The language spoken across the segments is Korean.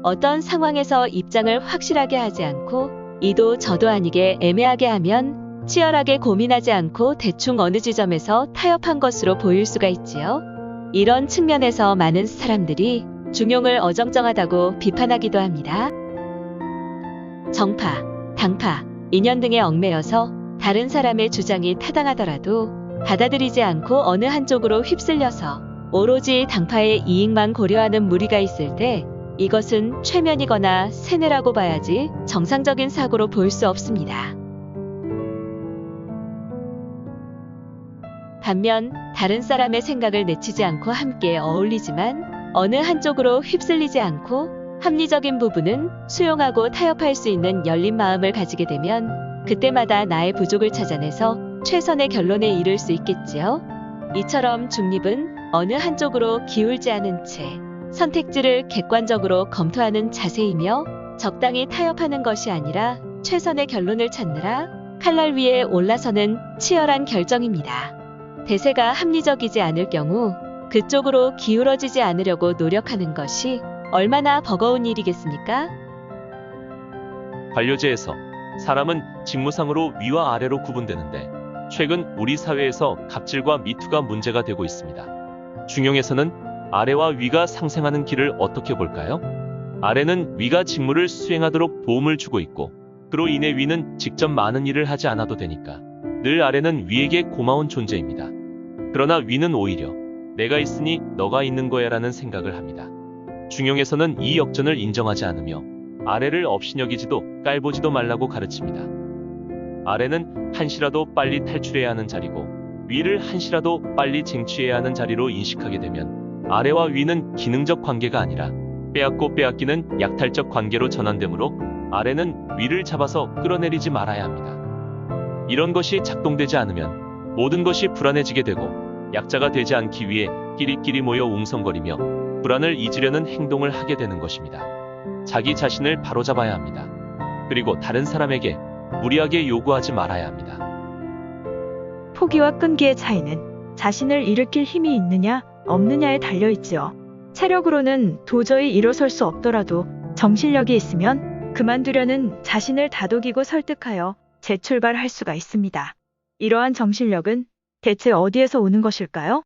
어떤 상황에서 입장을 확실하게 하지 않고 이도 저도 아니게 애매하게 하면 치열하게 고민하지 않고 대충 어느 지점에서 타협한 것으로 보일 수가 있지요. 이런 측면에서 많은 사람들이 중용을 어정쩡하다고 비판하기도 합니다. 정파, 당파, 인연 등에 얽매여서 다른 사람의 주장이 타당하더라도 받아들이지 않고 어느 한쪽으로 휩쓸려서 오로지 당파의 이익만 고려하는 무리가 있을 때 이것은 최면이거나 세뇌라고 봐야지 정상적인 사고로 볼 수 없습니다. 반면 다른 사람의 생각을 내치지 않고 함께 어울리지만 어느 한쪽으로 휩쓸리지 않고 합리적인 부분은 수용하고 타협할 수 있는 열린 마음을 가지게 되면 그때마다 나의 부족을 찾아내서 최선의 결론에 이를 수 있겠지요. 이처럼 중립은 어느 한쪽으로 기울지 않은 채 선택지를 객관적으로 검토하는 자세이며 적당히 타협하는 것이 아니라 최선의 결론을 찾느라 칼날 위에 올라서는 치열한 결정입니다. 대세가 합리적이지 않을 경우 그쪽으로 기울어지지 않으려고 노력하는 것이 얼마나 버거운 일이겠습니까? 관료제에서 사람은 직무상으로 위와 아래로 구분되는데 최근 우리 사회에서 갑질과 미투가 문제가 되고 있습니다. 중용에서는 아래와 위가 상생하는 길을 어떻게 볼까요? 아래는 위가 직무를 수행하도록 도움을 주고 있고 그로 인해 위는 직접 많은 일을 하지 않아도 되니까 늘 아래는 위에게 고마운 존재입니다. 그러나 위는 오히려 내가 있으니 너가 있는 거야 라는 생각을 합니다. 중용에서는 이 역전을 인정하지 않으며 아래를 업신여기지도 깔보지도 말라고 가르칩니다. 아래는 한시라도 빨리 탈출해야 하는 자리고 위를 한시라도 빨리 쟁취해야 하는 자리로 인식하게 되면 아래와 위는 기능적 관계가 아니라 빼앗고 빼앗기는 약탈적 관계로 전환되므로 아래는 위를 잡아서 끌어내리지 말아야 합니다. 이런 것이 작동되지 않으면 모든 것이 불안해지게 되고 약자가 되지 않기 위해 끼리끼리 모여 웅성거리며 불안을 잊으려는 행동을 하게 되는 것입니다. 자기 자신을 바로잡아야 합니다. 그리고 다른 사람에게 무리하게 요구하지 말아야 합니다. 포기와 끈기의 차이는 자신을 일으킬 힘이 있느냐 없느냐에 달려있지요. 체력으로는 도저히 일어설 수 없더라도 정신력이 있으면 그만두려는 자신을 다독이고 설득하여 재출발할 수가 있습니다. 이러한 정신력은 대체 어디에서 오는 것일까요?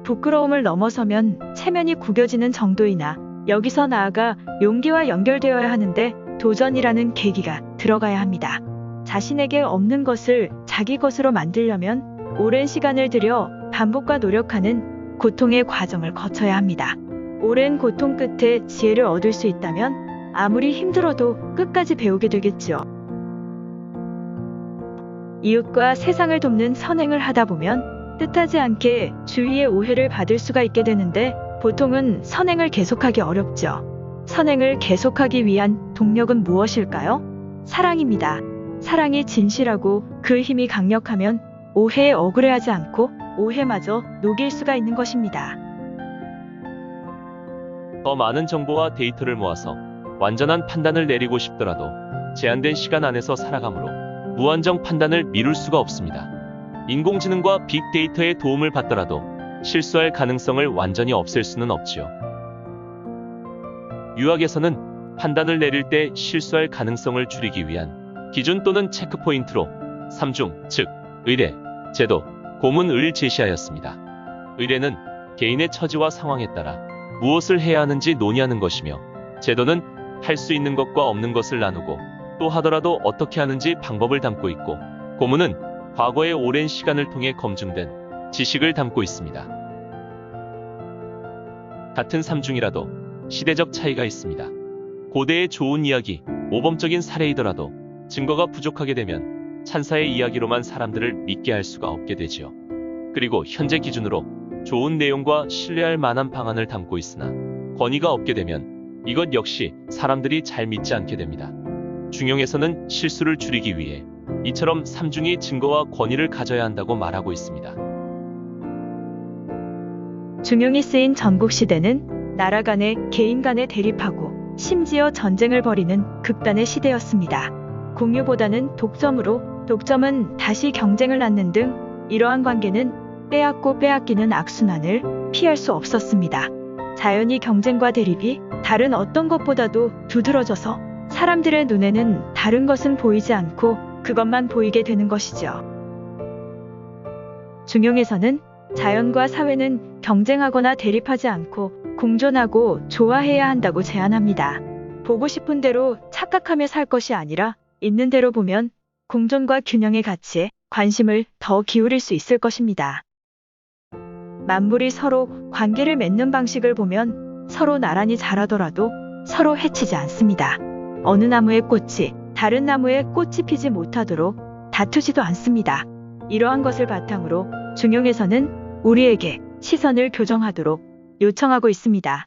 부끄러움을 넘어서면 체면이 구겨지는 정도이나 여기서 나아가 용기와 연결되어야 하는데 도전이라는 계기가 들어가야 합니다. 자신에게 없는 것을 자기 것으로 만들려면 오랜 시간을 들여 반복과 노력하는 고통의 과정을 거쳐야 합니다. 오랜 고통 끝에 지혜를 얻을 수 있다면 아무리 힘들어도 끝까지 배우게 되겠죠. 이웃과 세상을 돕는 선행을 하다 보면 뜻하지 않게 주위의 오해를 받을 수가 있게 되는데 보통은 선행을 계속하기 어렵죠. 선행을 계속하기 위한 동력은 무엇일까요? 사랑입니다. 사랑이 진실하고 그 힘이 강력하면 오해에 억울해하지 않고 오해마저 녹일 수가 있는 것입니다. 더 많은 정보와 데이터를 모아서 완전한 판단을 내리고 싶더라도 제한된 시간 안에서 살아가므로 무한정 판단을 미룰 수가 없습니다. 인공지능과 빅데이터의 도움을 받더라도 실수할 가능성을 완전히 없앨 수는 없지요. 유학에서는 판단을 내릴 때 실수할 가능성을 줄이기 위한 기준 또는 체크포인트로 3중, 즉 의례, 제도, 고문을 제시하였습니다. 의례는 개인의 처지와 상황에 따라 무엇을 해야 하는지 논의하는 것이며 제도는 할 수 있는 것과 없는 것을 나누고 또 하더라도 어떻게 하는지 방법을 담고 있고 고문은 과거의 오랜 시간을 통해 검증된 지식을 담고 있습니다. 같은 3중이라도 시대적 차이가 있습니다. 고대의 좋은 이야기, 모범적인 사례이더라도 증거가 부족하게 되면 찬사의 이야기로만 사람들을 믿게 할 수가 없게 되지요. 그리고 현재 기준으로 좋은 내용과 신뢰할 만한 방안을 담고 있으나 권위가 없게 되면 이것 역시 사람들이 잘 믿지 않게 됩니다. 중용에서는 실수를 줄이기 위해 이처럼 3중이 증거와 권위를 가져야 한다고 말하고 있습니다. 중용이 쓰인 전국시대는 나라 간의 개인 간의 대립하고 심지어 전쟁을 벌이는 극단의 시대였습니다. 공유보다는 독점으로 독점은 다시 경쟁을 낳는 등 이러한 관계는 빼앗고 빼앗기는 악순환을 피할 수 없었습니다. 자연이 경쟁과 대립이 다른 어떤 것보다도 두드러져서 사람들의 눈에는 다른 것은 보이지 않고 그것만 보이게 되는 것이죠. 중용에서는 자연과 사회는 경쟁하거나 대립하지 않고 공존하고 조화해야 한다고 제안합니다. 보고 싶은 대로 착각하며 살 것이 아니라 있는 대로 보면 공존과 균형의 가치에 관심을 더 기울일 수 있을 것입니다. 만물이 서로 관계를 맺는 방식을 보면 서로 나란히 자라더라도 서로 해치지 않습니다. 어느 나무의 꽃이 다른 나무에 꽃이 피지 못하도록 다투지도 않습니다. 이러한 것을 바탕으로 중용에서는 우리에게 시선을 교정하도록 요청하고 있습니다.